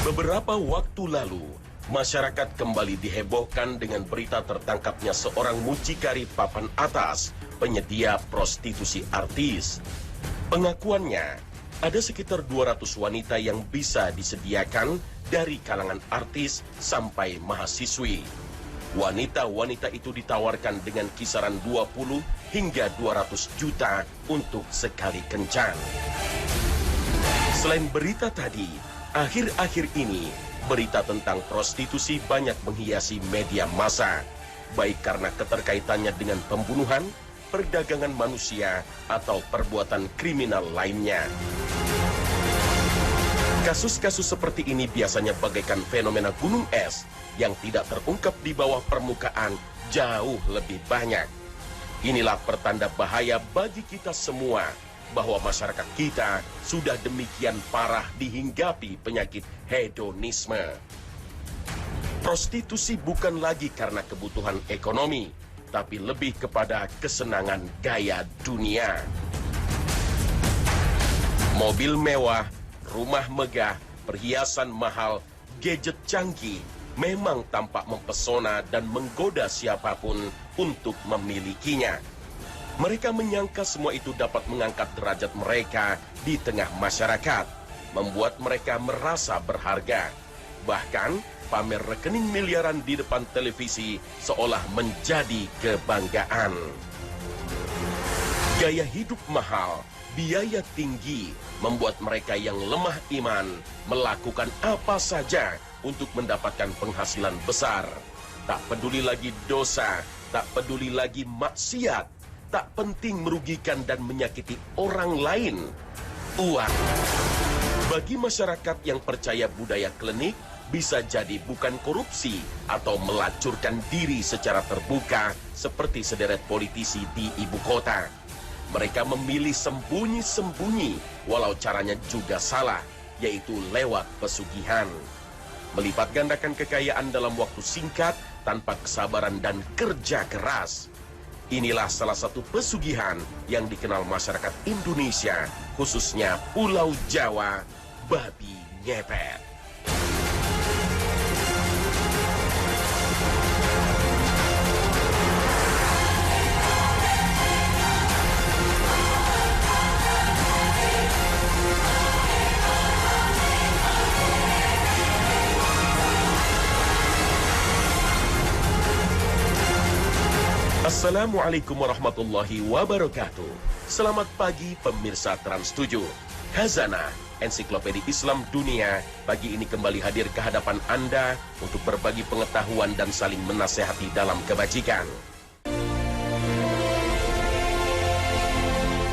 Beberapa waktu lalu, masyarakat kembali dihebohkan dengan berita tertangkapnya seorang mucikari papan atas, penyedia prostitusi artis. Pengakuannya, ada sekitar 200 wanita yang bisa disediakan dari kalangan artis sampai mahasiswi. Wanita-wanita itu ditawarkan dengan kisaran 20 hingga 200 juta untuk sekali kencan. Selain berita tadi, akhir-akhir ini, berita tentang prostitusi banyak menghiasi media massa, baik karena keterkaitannya dengan pembunuhan, perdagangan manusia, atau perbuatan kriminal lainnya. Kasus-kasus seperti ini biasanya bagaikan fenomena gunung es yang tidak terungkap di bawah permukaan jauh lebih banyak. Inilah pertanda bahaya bagi kita semua, bahwa masyarakat kita sudah demikian parah dihinggapi penyakit hedonisme. Prostitusi bukan lagi karena kebutuhan ekonomi, tapi lebih kepada kesenangan gaya dunia. Mobil mewah, rumah megah, perhiasan mahal, gadget canggih memang tampak mempesona dan menggoda siapapun untuk memilikinya. Mereka menyangka semua itu dapat mengangkat derajat mereka di tengah masyarakat, membuat mereka merasa berharga. Bahkan, pamer rekening miliaran di depan televisi seolah menjadi kebanggaan. Gaya hidup mahal, biaya tinggi, membuat mereka yang lemah iman melakukan apa saja untuk mendapatkan penghasilan besar. Tak peduli lagi dosa, tak peduli lagi maksiat, tak penting merugikan dan menyakiti orang lain. Uang. Bagi masyarakat yang percaya budaya klinik, bisa jadi bukan korupsi atau melacurkan diri secara terbuka seperti sederet politisi di ibu kota. Mereka memilih sembunyi-sembunyi, walau caranya juga salah, yaitu lewat pesugihan. Melipat gandakan kekayaan dalam waktu singkat tanpa kesabaran dan kerja keras. Inilah salah satu pesugihan yang dikenal masyarakat Indonesia, khususnya Pulau Jawa, babi ngepet. Assalamualaikum warahmatullahi wabarakatuh. Selamat pagi pemirsa Trans 7. Khazanah, Ensiklopedia Islam Dunia, pagi ini kembali hadir ke hadapan Anda untuk berbagi pengetahuan dan saling menasehati dalam kebajikan.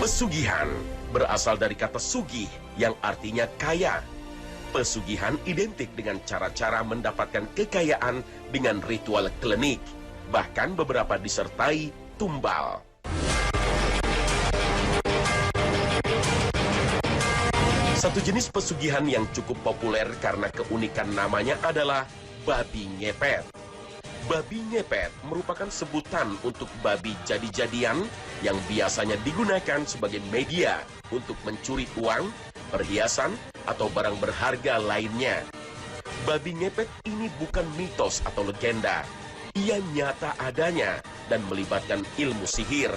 Pesugihan berasal dari kata sugih yang artinya kaya. Pesugihan identik dengan cara-cara mendapatkan kekayaan dengan ritual klinik. Bahkan beberapa disertai tumbal. Satu jenis pesugihan yang cukup populer karena keunikan namanya adalah babi ngepet. Babi ngepet merupakan sebutan untuk babi jadi-jadian yang biasanya digunakan sebagai media untuk mencuri uang, perhiasan, atau barang berharga lainnya. Babi ngepet ini bukan mitos atau legenda. Ia nyata adanya dan melibatkan ilmu sihir,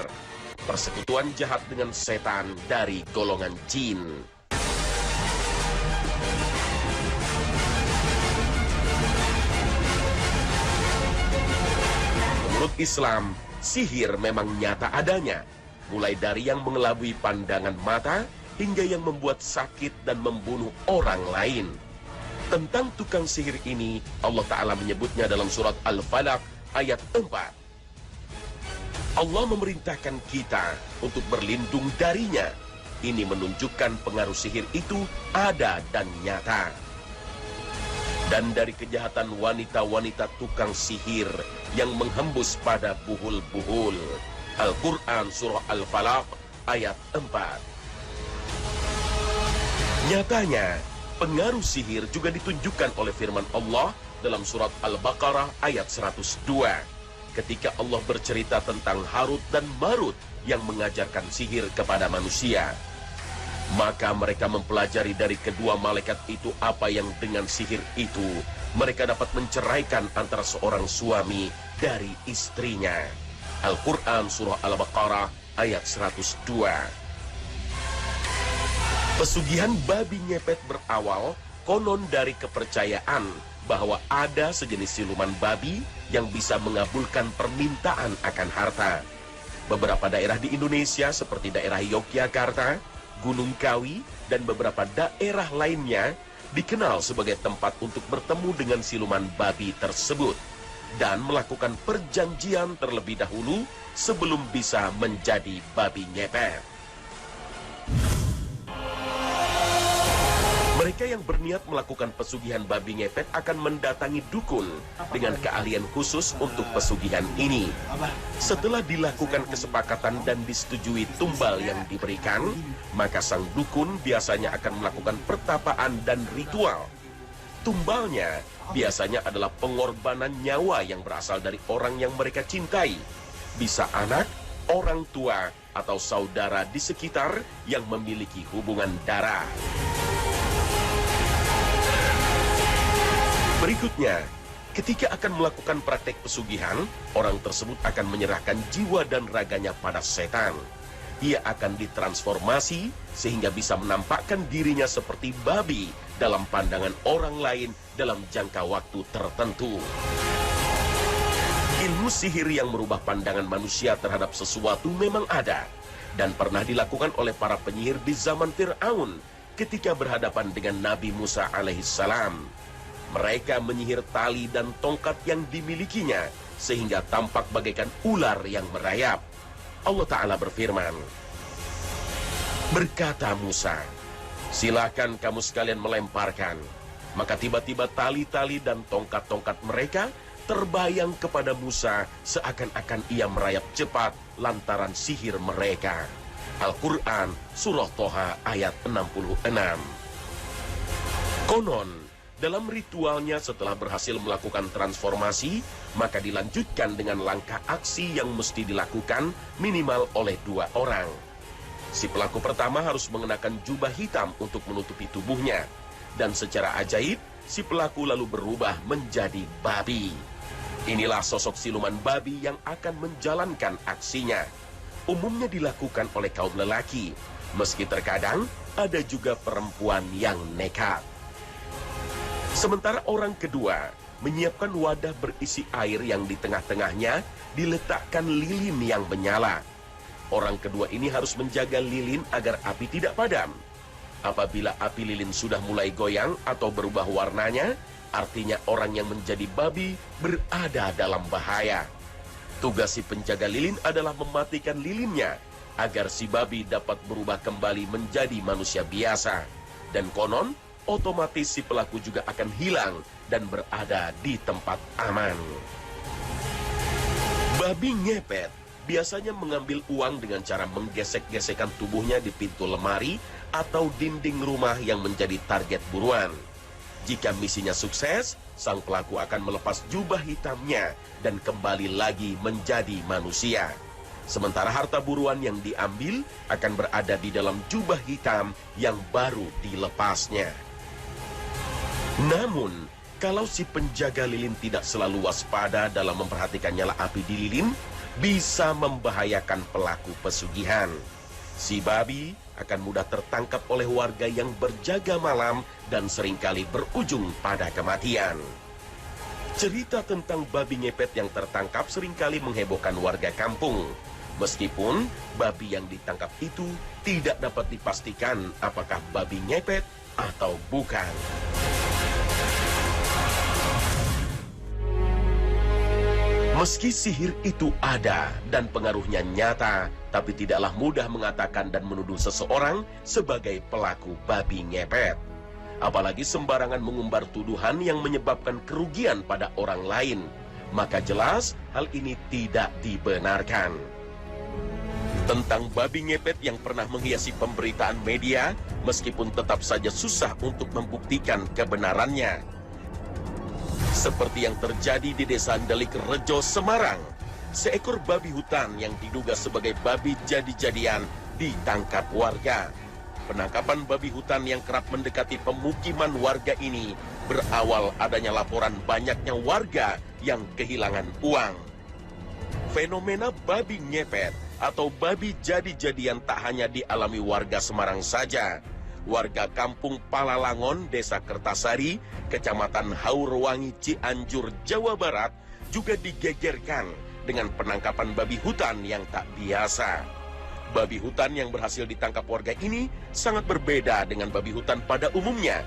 persekutuan jahat dengan setan dari golongan jin. Menurut Islam, sihir memang nyata adanya, mulai dari yang mengelabui pandangan mata hingga yang membuat sakit dan membunuh orang lain. Tentang tukang sihir ini, Allah Ta'ala menyebutnya dalam surat Al-Falaq ayat 4. Allah memerintahkan kita untuk berlindung darinya. Ini menunjukkan pengaruh sihir itu ada dan nyata. Dan dari kejahatan wanita-wanita tukang sihir yang menghembus pada buhul-buhul. Al-Quran surah Al-Falaq ayat 4. Nyatanya, pengaruh sihir juga ditunjukkan oleh firman Allah dalam surat Al-Baqarah ayat 102. Ketika Allah bercerita tentang Harut dan Marut yang mengajarkan sihir kepada manusia. Maka mereka mempelajari dari kedua malaikat itu apa yang dengan sihir itu mereka dapat menceraikan antara seorang suami dari istrinya. Al-Quran Surah Al-Baqarah ayat 102. Pesugihan babi ngepet berawal konon dari kepercayaan bahwa ada sejenis siluman babi yang bisa mengabulkan permintaan akan harta. Beberapa daerah di Indonesia seperti daerah Yogyakarta, Gunung Kawi, dan beberapa daerah lainnya dikenal sebagai tempat untuk bertemu dengan siluman babi tersebut dan melakukan perjanjian terlebih dahulu sebelum bisa menjadi babi ngepet. Mereka yang berniat melakukan pesugihan babi ngepet akan mendatangi dukun dengan keahlian khusus untuk pesugihan ini. Setelah dilakukan kesepakatan dan disetujui tumbal yang diberikan, maka sang dukun biasanya akan melakukan pertapaan dan ritual. Tumbalnya biasanya adalah pengorbanan nyawa yang berasal dari orang yang mereka cintai. Bisa anak, orang tua, atau saudara di sekitar yang memiliki hubungan darah. Berikutnya, ketika akan melakukan praktek pesugihan, orang tersebut akan menyerahkan jiwa dan raganya pada setan. Ia akan ditransformasi sehingga bisa menampakkan dirinya seperti babi dalam pandangan orang lain dalam jangka waktu tertentu. Ilmu sihir yang merubah pandangan manusia terhadap sesuatu memang ada dan pernah dilakukan oleh para penyihir di zaman Fir'aun ketika berhadapan dengan Nabi Musa alaihissalam. Mereka menyihir tali dan tongkat yang dimilikinya sehingga tampak bagaikan ular yang merayap. Allah Ta'ala berfirman, berkata Musa, silakan kamu sekalian melemparkan. Maka tiba-tiba tali-tali dan tongkat-tongkat mereka terbayang kepada Musa seakan-akan ia merayap cepat lantaran sihir mereka. Al-Quran Surah Toha ayat 66. Konon, dalam ritualnya setelah berhasil melakukan transformasi, maka dilanjutkan dengan langkah aksi yang mesti dilakukan minimal oleh 2 orang. Si pelaku pertama harus mengenakan jubah hitam untuk menutupi tubuhnya. Dan secara ajaib, si pelaku lalu berubah menjadi babi. Inilah sosok siluman babi yang akan menjalankan aksinya. Umumnya dilakukan oleh kaum lelaki, meski terkadang ada juga perempuan yang nekat. Sementara orang kedua menyiapkan wadah berisi air yang di tengah-tengahnya diletakkan lilin yang menyala. Orang kedua ini harus menjaga lilin agar api tidak padam. Apabila api lilin sudah mulai goyang atau berubah warnanya, artinya orang yang menjadi babi berada dalam bahaya. Tugas si penjaga lilin adalah mematikan lilinnya agar si babi dapat berubah kembali menjadi manusia biasa. Dan konon, otomatis si pelaku juga akan hilang dan berada di tempat aman. Babi ngepet biasanya mengambil uang dengan cara menggesek-gesekkan tubuhnya di pintu lemari atau dinding rumah yang menjadi target buruan. Jika misinya sukses, sang pelaku akan melepas jubah hitamnya dan kembali lagi menjadi manusia. Sementara harta buruan yang diambil akan berada di dalam jubah hitam yang baru dilepasnya. Namun, kalau si penjaga lilin tidak selalu waspada dalam memperhatikan nyala api di lilin, bisa membahayakan pelaku pesugihan. Si babi akan mudah tertangkap oleh warga yang berjaga malam dan seringkali berujung pada kematian. Cerita tentang babi ngepet yang tertangkap seringkali menghebohkan warga kampung. Meskipun babi yang ditangkap itu tidak dapat dipastikan apakah babi ngepet atau bukan. Meski sihir itu ada dan pengaruhnya nyata, tapi tidaklah mudah mengatakan dan menuduh seseorang sebagai pelaku babi ngepet. Apalagi sembarangan mengumbar tuduhan yang menyebabkan kerugian pada orang lain. Maka jelas hal ini tidak dibenarkan. Tentang babi ngepet yang pernah menghiasi pemberitaan media, meskipun tetap saja susah untuk membuktikan kebenarannya. Seperti yang terjadi di desa Delik Rejo, Semarang. Seekor babi hutan yang diduga sebagai babi jadi-jadian ditangkap warga. Penangkapan babi hutan yang kerap mendekati pemukiman warga ini berawal adanya laporan banyaknya warga yang kehilangan uang. Fenomena babi ngepet atau babi jadi-jadian tak hanya dialami warga Semarang saja. Warga kampung Palalangon, Desa Kertasari, Kecamatan Haurwangi, Cianjur, Jawa Barat juga digegerkan dengan penangkapan babi hutan yang tak biasa. Babi hutan yang berhasil ditangkap warga ini sangat berbeda dengan babi hutan pada umumnya.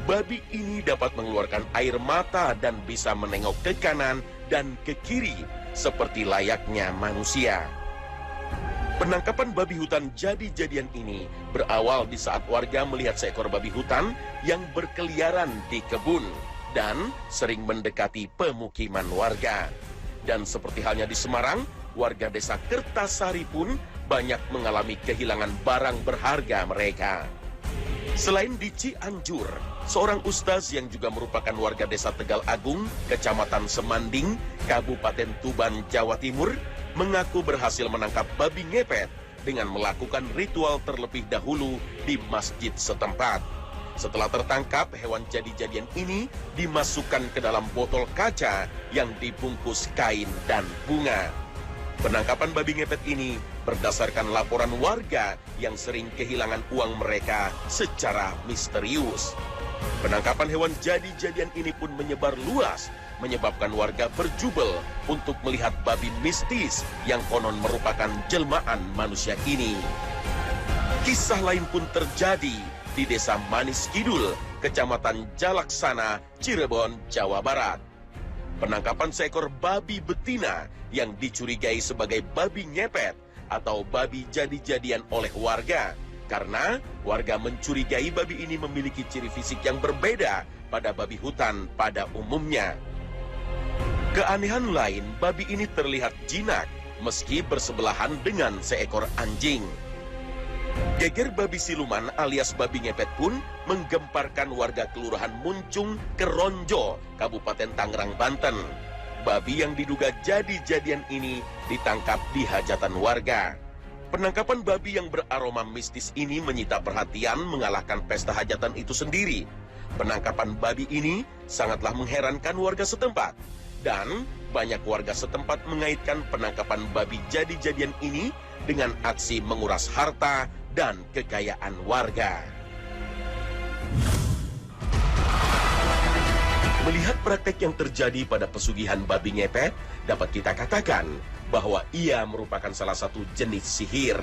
Babi ini dapat mengeluarkan air mata dan bisa menengok ke kanan dan ke kiri seperti layaknya manusia. Penangkapan babi hutan jadi-jadian ini berawal di saat warga melihat seekor babi hutan yang berkeliaran di kebun dan sering mendekati pemukiman warga. Dan seperti halnya di Semarang, warga desa Kertasari pun banyak mengalami kehilangan barang berharga mereka. Selain di Cianjur, seorang ustaz yang juga merupakan warga desa Tegal Agung, Kecamatan Semanding, Kabupaten Tuban, Jawa Timur, mengaku berhasil menangkap babi ngepet dengan melakukan ritual terlebih dahulu di masjid setempat. Setelah tertangkap, hewan jadi-jadian ini dimasukkan ke dalam botol kaca yang dibungkus kain dan bunga. Penangkapan babi ngepet ini berdasarkan laporan warga yang sering kehilangan uang mereka secara misterius. Penangkapan hewan jadi-jadian ini pun menyebar luas, menyebabkan warga berjubel untuk melihat babi mistis yang konon merupakan jelmaan manusia ini. Kisah lain pun terjadi di Desa Manis Kidul, Kecamatan Jalaksana, Cirebon, Jawa Barat. Penangkapan seekor babi betina yang dicurigai sebagai babi ngepet atau babi jadi-jadian oleh warga karena warga mencurigai babi ini memiliki ciri fisik yang berbeda pada babi hutan pada umumnya. Keanehan lain, babi ini terlihat jinak meski bersebelahan dengan seekor anjing. Geger babi siluman alias babi ngepet pun menggemparkan warga Kelurahan Muncung, Keronjo, Kabupaten Tangerang, Banten. Babi yang diduga jadi-jadian ini ditangkap di hajatan warga. Penangkapan babi yang beraroma mistis ini menyita perhatian mengalahkan pesta hajatan itu sendiri. Penangkapan babi ini sangatlah mengherankan warga setempat. Dan banyak warga setempat mengaitkan penangkapan babi jadi-jadian ini dengan aksi menguras harta dan kekayaan warga. Melihat praktek yang terjadi pada pesugihan babi ngepet, dapat kita katakan bahwa ia merupakan salah satu jenis sihir.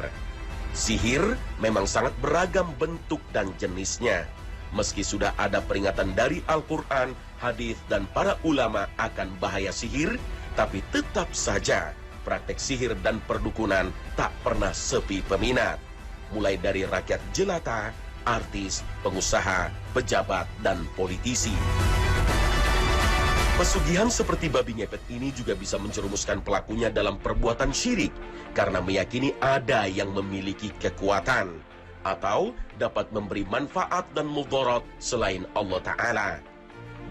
Sihir memang sangat beragam bentuk dan jenisnya. Meski sudah ada peringatan dari Al-Quran, hadis, dan para ulama akan bahaya sihir, tapi tetap saja praktek sihir dan perdukunan tak pernah sepi peminat. Mulai dari rakyat jelata, artis, pengusaha, pejabat, dan politisi. Pesugihan seperti babi ngepet ini juga bisa menjerumuskan pelakunya dalam perbuatan syirik karena meyakini ada yang memiliki kekuatan atau dapat memberi manfaat dan mudarat selain Allah Ta'ala.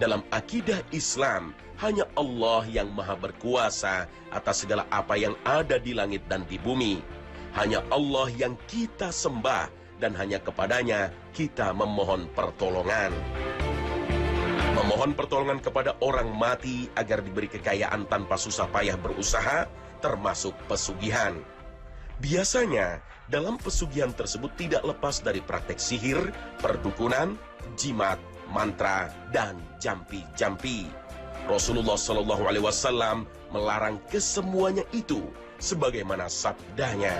Dalam akidah Islam, hanya Allah yang maha berkuasa atas segala apa yang ada di langit dan di bumi. Hanya Allah yang kita sembah dan hanya kepadanya kita memohon pertolongan. Memohon pertolongan kepada orang mati agar diberi kekayaan tanpa susah payah berusaha, termasuk pesugihan. Biasanya, dalam pesugihan tersebut tidak lepas dari praktek sihir, perdukunan, jimat, mantra, dan jampi-jampi. Rasulullah SAW melarang kesemuanya itu, sebagaimana sabdanya,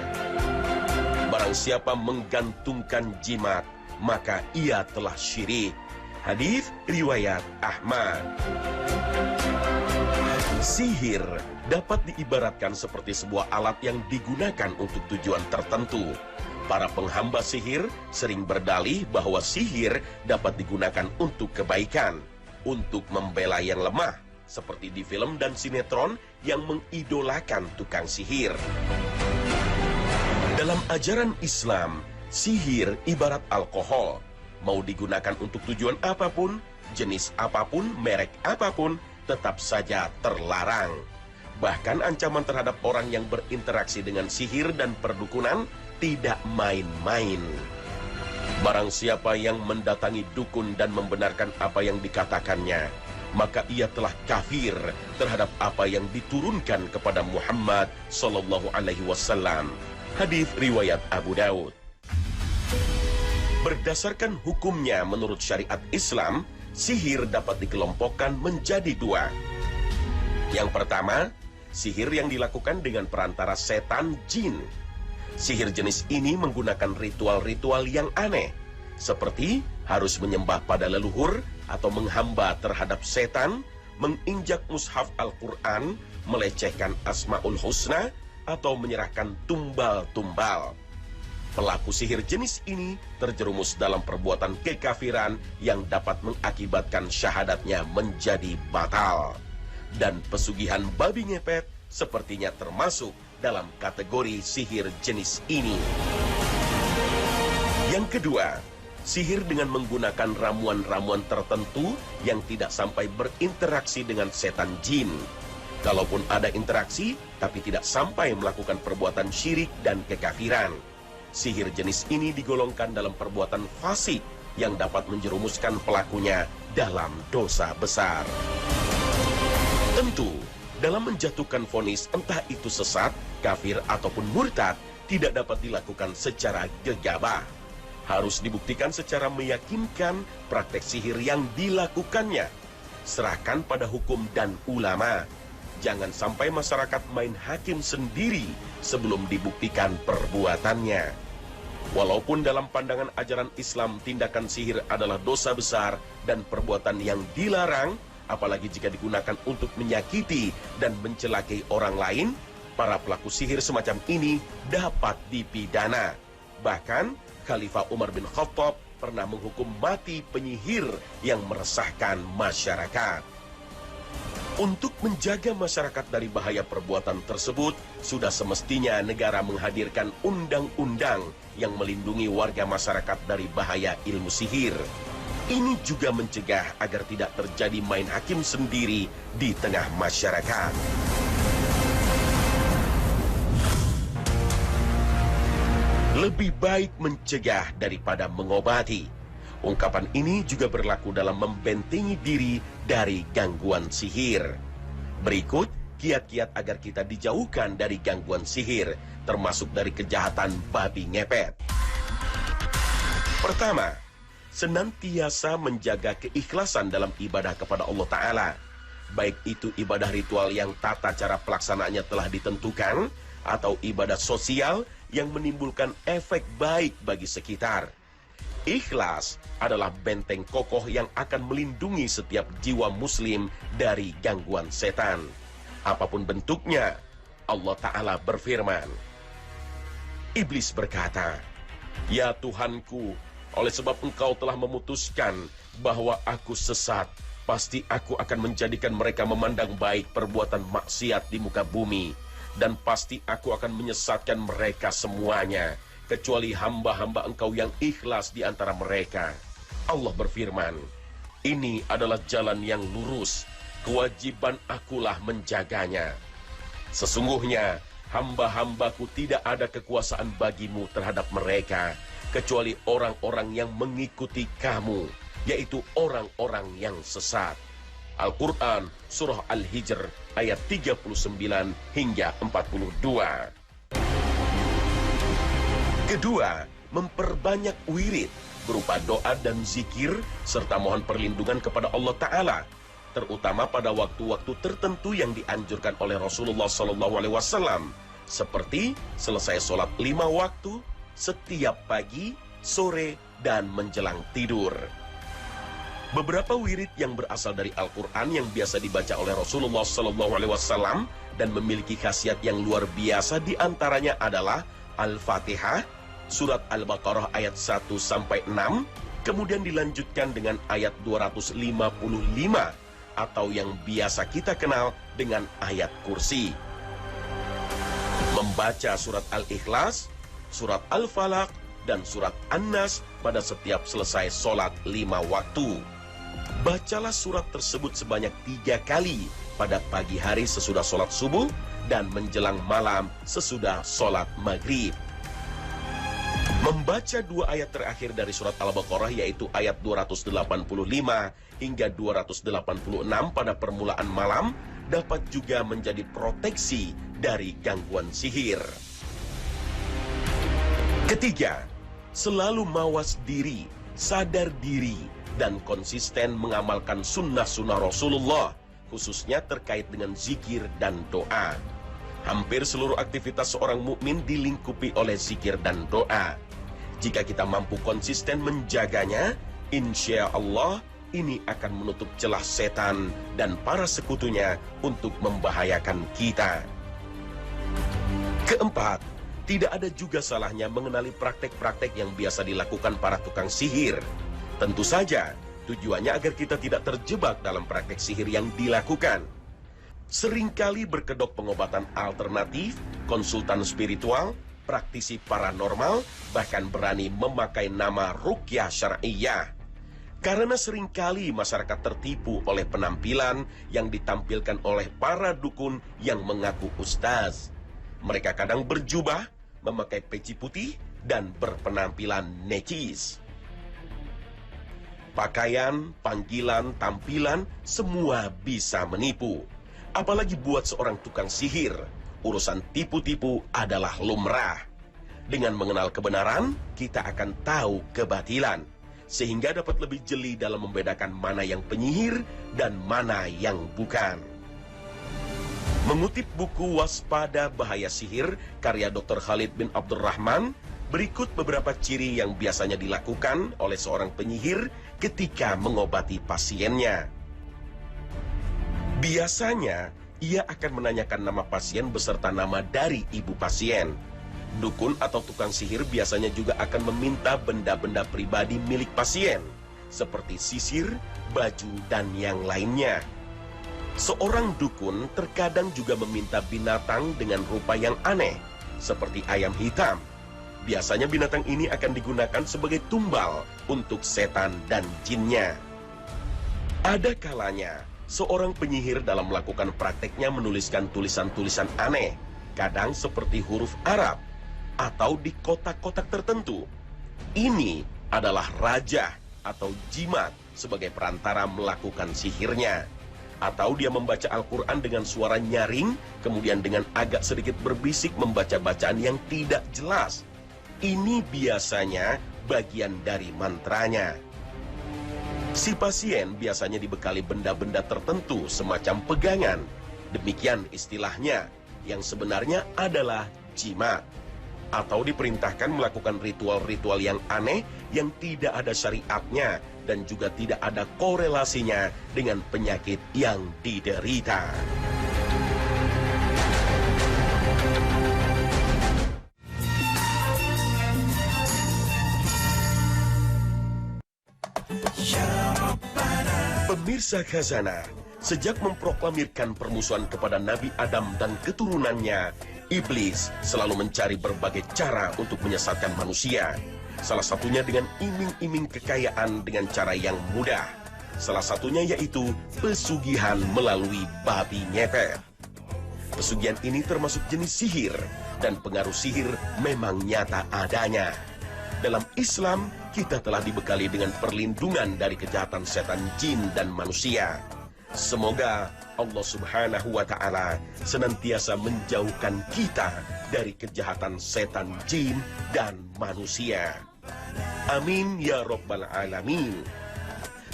barang siapa menggantungkan jimat, maka ia telah syirik. Hadis riwayat Ahmad. Sihir dapat diibaratkan seperti sebuah alat yang digunakan untuk tujuan tertentu. Para penghamba sihir sering berdalih bahwa sihir dapat digunakan untuk kebaikan, untuk membela yang lemah, seperti di film dan sinetron yang mengidolakan tukang sihir. Dalam ajaran Islam, sihir ibarat alkohol. Mau digunakan untuk tujuan apapun, jenis apapun, merek apapun, tetap saja terlarang. Bahkan ancaman terhadap orang yang berinteraksi dengan sihir dan perdukunan tidak main-main. Barang siapa yang mendatangi dukun dan membenarkan apa yang dikatakannya, maka ia telah kafir terhadap apa yang diturunkan kepada Muhammad sallallahu alaihi wasallam. Hadis riwayat Abu Daud. Berdasarkan hukumnya menurut syariat Islam, sihir dapat dikelompokkan menjadi dua. Yang pertama, sihir yang dilakukan dengan perantara setan jin. Sihir jenis ini menggunakan ritual-ritual yang aneh, seperti harus menyembah pada leluhur atau menghamba terhadap setan, menginjak mushaf Al-Quran, melecehkan Asmaul Husna, atau menyerahkan tumbal-tumbal. Pelaku sihir jenis ini terjerumus dalam perbuatan kekafiran yang dapat mengakibatkan syahadatnya menjadi batal. Dan pesugihan babi ngepet sepertinya termasuk dalam kategori sihir jenis ini. Yang kedua, sihir dengan menggunakan ramuan-ramuan tertentu yang tidak sampai berinteraksi dengan setan jin. Kalaupun ada interaksi, tapi tidak sampai melakukan perbuatan syirik dan kekafiran. Sihir jenis ini digolongkan dalam perbuatan fasik yang dapat menjerumuskan pelakunya dalam dosa besar. Tentu, dalam menjatuhkan vonis entah itu sesat, kafir ataupun murtad tidak dapat dilakukan secara gegabah. Harus dibuktikan secara meyakinkan praktek sihir yang dilakukannya. Serahkan pada hukum dan ulama. Jangan sampai masyarakat main hakim sendiri sebelum dibuktikan perbuatannya. Walaupun dalam pandangan ajaran Islam tindakan sihir adalah dosa besar dan perbuatan yang dilarang, apalagi jika digunakan untuk menyakiti dan mencelakai orang lain, para pelaku sihir semacam ini dapat dipidana. Bahkan, Khalifah Umar bin Khattab pernah menghukum mati penyihir yang meresahkan masyarakat. Untuk menjaga masyarakat dari bahaya perbuatan tersebut, sudah semestinya negara menghadirkan undang-undang yang melindungi warga masyarakat dari bahaya ilmu sihir. Ini juga mencegah agar tidak terjadi main hakim sendiri di tengah masyarakat. Lebih baik mencegah daripada mengobati. Ungkapan ini juga berlaku dalam membentengi diri dari gangguan sihir. Berikut kiat-kiat agar kita dijauhkan dari gangguan sihir, termasuk dari kejahatan babi ngepet. Pertama, senantiasa menjaga keikhlasan dalam ibadah kepada Allah Ta'ala. Baik itu ibadah ritual yang tata cara pelaksanaannya telah ditentukan, atau ibadah sosial yang menimbulkan efek baik bagi sekitar. Ikhlas adalah benteng kokoh yang akan melindungi setiap jiwa muslim dari gangguan setan. Apapun bentuknya, Allah Ta'ala berfirman. Iblis berkata, "Ya Tuhanku, oleh sebab Engkau telah memutuskan bahwa aku sesat, pasti aku akan menjadikan mereka memandang baik perbuatan maksiat di muka bumi, dan pasti aku akan menyesatkan mereka semuanya, kecuali hamba-hamba Engkau yang ikhlas di antara mereka." Allah berfirman, "Ini adalah jalan yang lurus, kewajiban akulah menjaganya. Sesungguhnya hamba-hambaku tidak ada kekuasaan bagimu terhadap mereka, kecuali orang-orang yang mengikuti kamu, yaitu orang-orang yang sesat." Al-Quran, Surah Al-Hijr, ayat 39 hingga 42. Kedua, memperbanyak wirid berupa doa dan zikir, serta mohon perlindungan kepada Allah Ta'ala, terutama pada waktu-waktu tertentu yang dianjurkan oleh Rasulullah SAW, seperti selesai sholat 5 waktu, setiap pagi, sore, dan menjelang tidur. Beberapa wirid yang berasal dari Al-Quran yang biasa dibaca oleh Rasulullah SAW dan memiliki khasiat yang luar biasa diantaranya adalah Al-Fatihah, Surat Al-Baqarah ayat 1-6, kemudian dilanjutkan dengan ayat 255, atau yang biasa kita kenal dengan ayat kursi. Membaca surat Al-Ikhlas, surat Al-Falaq, dan surat An-Nas pada setiap selesai sholat 5 waktu. Bacalah surat tersebut sebanyak 3 kali pada pagi hari sesudah sholat subuh dan menjelang malam sesudah sholat maghrib. Membaca dua ayat terakhir dari surat Al-Baqarah, yaitu ayat 285 hingga 286 pada permulaan malam, dapat juga menjadi proteksi dari gangguan sihir. Ketiga, selalu mawas diri, sadar diri, dan konsisten mengamalkan sunnah-sunnah Rasulullah, khususnya terkait dengan zikir dan doa. Hampir seluruh aktivitas seorang mukmin dilingkupi oleh zikir dan doa. Jika kita mampu konsisten menjaganya, insya Allah ini akan menutup celah setan dan para sekutunya untuk membahayakan kita. Keempat, tidak ada juga salahnya mengenali praktek-praktek yang biasa dilakukan para tukang sihir. Tentu saja, tujuannya agar kita tidak terjebak dalam praktek sihir yang dilakukan. Seringkali berkedok pengobatan alternatif, konsultan spiritual, praktisi paranormal, bahkan berani memakai nama ruqyah syar'iyyah. Karena seringkali masyarakat tertipu oleh penampilan yang ditampilkan oleh para dukun yang mengaku ustaz. Mereka kadang berjubah, memakai peci putih, dan berpenampilan necis. Pakaian, panggilan, tampilan, semua bisa menipu. Apalagi buat seorang tukang sihir, urusan tipu-tipu adalah lumrah. Dengan mengenal kebenaran, kita akan tahu kebatilan, sehingga dapat lebih jeli dalam membedakan mana yang penyihir dan mana yang bukan. Mengutip buku Waspada Bahaya Sihir, karya Dr. Khalid bin Abdurrahman, berikut beberapa ciri yang biasanya dilakukan oleh seorang penyihir ketika mengobati pasiennya. Biasanya, ia akan menanyakan nama pasien beserta nama dari ibu pasien. Dukun atau tukang sihir biasanya juga akan meminta benda-benda pribadi milik pasien, seperti sisir, baju, dan yang lainnya. Seorang dukun terkadang juga meminta binatang dengan rupa yang aneh, seperti ayam hitam. Biasanya binatang ini akan digunakan sebagai tumbal untuk setan dan jinnya. Ada kalanya, seorang penyihir dalam melakukan prakteknya menuliskan tulisan-tulisan aneh, kadang seperti huruf Arab, atau di kotak-kotak tertentu. Ini adalah raja atau jimat sebagai perantara melakukan sihirnya. Atau dia membaca Al-Quran dengan suara nyaring, kemudian dengan agak sedikit berbisik membaca bacaan yang tidak jelas. Ini biasanya bagian dari mantranya. Si pasien biasanya dibekali benda-benda tertentu semacam pegangan. Demikian istilahnya, yang sebenarnya adalah jimat. Atau diperintahkan melakukan ritual-ritual yang aneh yang tidak ada syariatnya dan juga tidak ada korelasinya dengan penyakit yang diderita. Pemirsa Khazanah, sejak memproklamirkan permusuhan kepada Nabi Adam dan keturunannya, Iblis selalu mencari berbagai cara untuk menyesatkan manusia. Salah satunya dengan iming-iming kekayaan dengan cara yang mudah. Salah satunya yaitu pesugihan melalui babi ngepet. Pesugihan ini termasuk jenis sihir, dan pengaruh sihir memang nyata adanya. Dalam Islam, kita telah dibekali dengan perlindungan dari kejahatan setan, jin, dan manusia. Semoga Allah Subhanahu wa Ta'ala senantiasa menjauhkan kita dari kejahatan setan, jin, dan manusia. Amin ya Rabbal Alamin.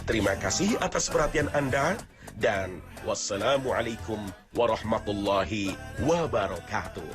Terima kasih atas perhatian Anda, dan wassalamualaikum warahmatullahi wabarakatuh.